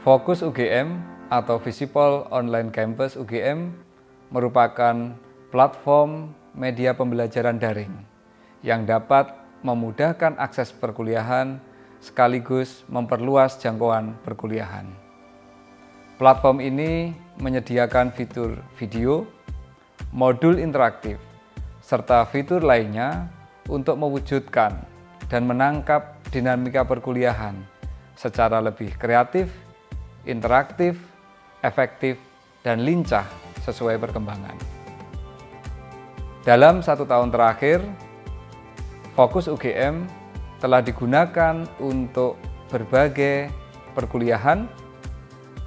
Fokus UGM atau Visipol Online Campus UGM merupakan platform media pembelajaran daring yang dapat memudahkan akses perkuliahan sekaligus memperluas jangkauan perkuliahan. Platform ini menyediakan fitur video, modul interaktif, serta fitur lainnya untuk mewujudkan dan menangkap dinamika perkuliahan secara lebih kreatif, interaktif, efektif, dan lincah sesuai perkembangan. Dalam 1 tahun terakhir, Fokus UGM telah digunakan untuk berbagai perkuliahan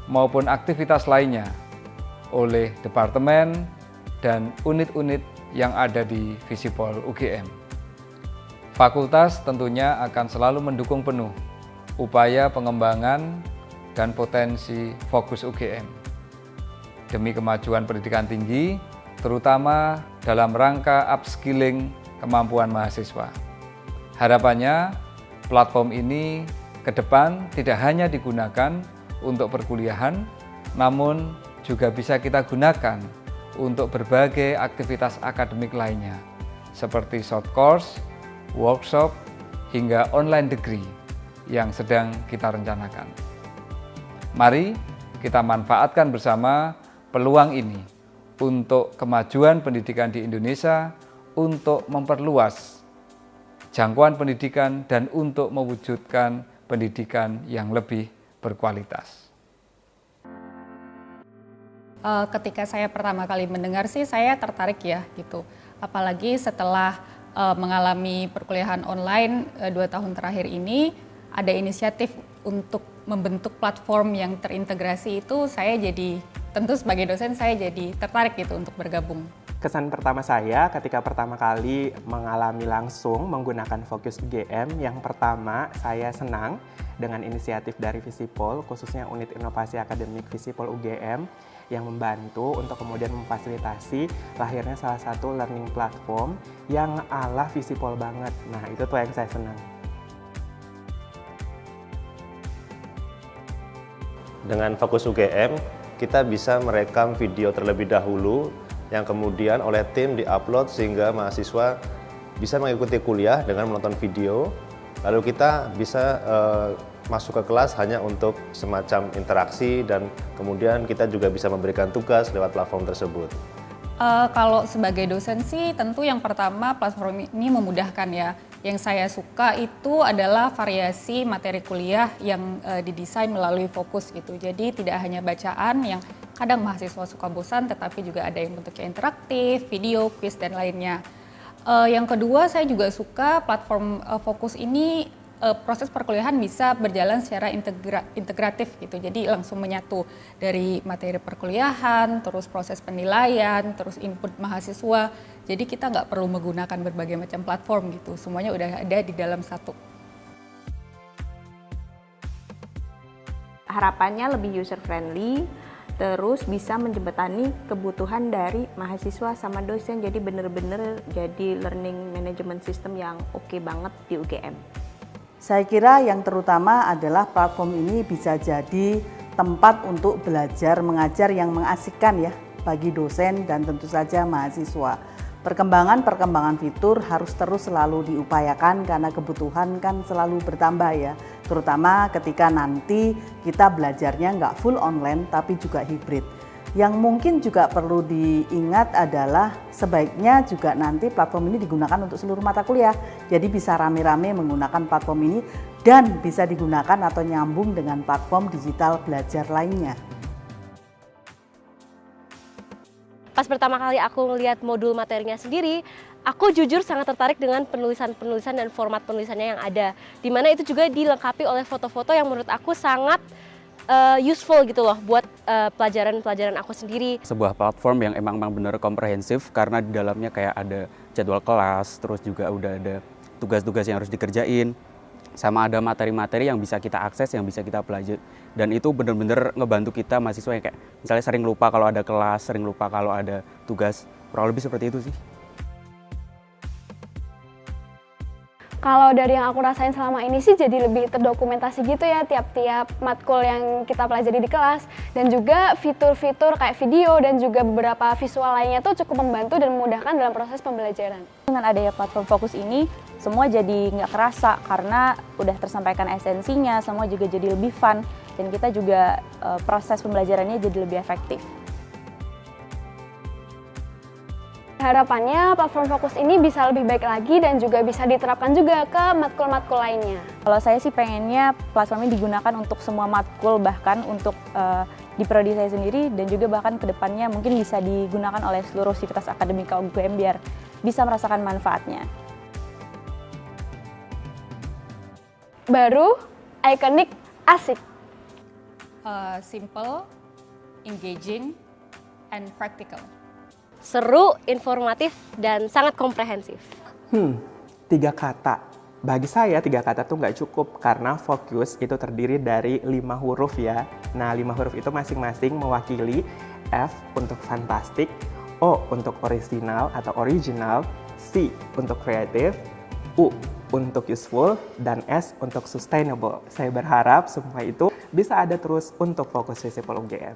maupun aktivitas lainnya oleh departemen dan unit-unit yang ada di Visipol UGM. Fakultas tentunya akan selalu mendukung penuh upaya pengembangan dan potensi Fokus UGM demi kemajuan pendidikan tinggi, terutama dalam rangka upskilling kemampuan mahasiswa. Harapannya, platform ini ke depan tidak hanya digunakan untuk perkuliahan, namun juga bisa kita gunakan untuk berbagai aktivitas akademik lainnya, seperti short course, workshop, hingga online degree yang sedang kita rencanakan. Mari kita manfaatkan bersama peluang ini untuk kemajuan pendidikan di Indonesia, untuk memperluas jangkauan pendidikan dan untuk mewujudkan pendidikan yang lebih berkualitas. Ketika saya pertama kali mendengar sih saya tertarik ya gitu. Apalagi setelah mengalami perkuliahan online 2 tahun terakhir ini, ada inisiatif untuk membentuk platform yang terintegrasi itu, saya jadi, tentu sebagai dosen saya jadi tertarik gitu untuk bergabung. Kesan pertama saya ketika pertama kali mengalami langsung menggunakan Fokus UGM, yang pertama saya senang dengan inisiatif dari Visipol, khususnya unit inovasi akademik Visipol UGM yang membantu untuk kemudian memfasilitasi lahirnya salah satu learning platform yang ala Visipol banget. Nah, itu tuh yang saya senang. Dengan Fokus UGM, kita bisa merekam video terlebih dahulu yang kemudian oleh tim diupload sehingga mahasiswa bisa mengikuti kuliah dengan menonton video. Lalu kita bisa masuk ke kelas hanya untuk semacam interaksi dan kemudian kita juga bisa memberikan tugas lewat platform tersebut. Kalau sebagai dosen sih tentu yang pertama platform ini memudahkan ya. Yang saya suka itu adalah variasi materi kuliah yang didesain melalui Fokus gitu. Jadi tidak hanya bacaan yang kadang mahasiswa suka bosan, tetapi juga ada yang bentuknya interaktif, video, quiz, dan lainnya. Yang kedua saya juga suka platform Fokus ini proses perkuliahan bisa berjalan secara integratif gitu. Jadi langsung menyatu dari materi perkuliahan, terus proses penilaian, terus input mahasiswa. Jadi kita nggak perlu menggunakan berbagai macam platform gitu. Semuanya udah ada di dalam satu. Harapannya lebih user friendly, terus bisa menjembatani kebutuhan dari mahasiswa sama dosen. Jadi benar-benar jadi learning management system yang oke banget di UGM. Saya kira yang terutama adalah platform ini bisa jadi tempat untuk belajar mengajar yang mengasihkan ya bagi dosen dan tentu saja mahasiswa. Perkembangan fitur harus terus selalu diupayakan karena kebutuhan kan selalu bertambah ya. Terutama ketika nanti kita belajarnya nggak full online tapi juga hibrid. Yang mungkin juga perlu diingat adalah sebaiknya juga nanti platform ini digunakan untuk seluruh mata kuliah. Jadi bisa rame-rame menggunakan platform ini dan bisa digunakan atau nyambung dengan platform digital belajar lainnya. Pas pertama kali aku melihat modul materinya sendiri, aku jujur sangat tertarik dengan penulisan-penulisan dan format penulisannya yang ada. Di mana itu juga dilengkapi oleh foto-foto yang menurut aku sangat useful gitu loh buat pelajaran-pelajaran aku sendiri. Sebuah platform yang emang benar komprehensif karena di dalamnya kayak ada jadwal kelas, terus juga udah ada tugas-tugas yang harus dikerjain, sama ada materi-materi yang bisa kita akses, yang bisa kita pelajari. Dan itu benar-benar ngebantu kita mahasiswa yang kayak misalnya sering lupa kalau ada kelas, sering lupa kalau ada tugas, kurang lebih seperti itu sih. Kalau dari yang aku rasain selama ini sih jadi lebih terdokumentasi gitu ya tiap-tiap matkul yang kita pelajari di kelas, dan juga fitur-fitur kayak video dan juga beberapa visual lainnya tuh cukup membantu dan memudahkan dalam proses pembelajaran. Dengan adanya platform Fokus ini, semua jadi nggak kerasa karena udah tersampaikan esensinya, semua juga jadi lebih fun, dan kita juga proses pembelajarannya jadi lebih efektif. Harapannya platform Fokus ini bisa lebih baik lagi dan juga bisa diterapkan juga ke matkul-matkul lainnya. Kalau saya sih pengennya platform ini digunakan untuk semua matkul, bahkan untuk di prodi saya sendiri, dan juga bahkan kedepannya mungkin bisa digunakan oleh seluruh sivitas akademika UGM biar bisa merasakan manfaatnya. Baru, ikonik, asik. Simple, engaging, and practical. Seru, informatif, dan sangat komprehensif. 3 kata. Bagi saya 3 kata tuh nggak cukup karena fokus itu terdiri dari 5 huruf ya. Nah, 5 huruf itu masing-masing mewakili F untuk fantastic, O untuk original atau original, C untuk kreatif, U untuk useful, dan S untuk sustainable. Saya berharap semua itu bisa ada terus untuk Fokus Visipol UGM.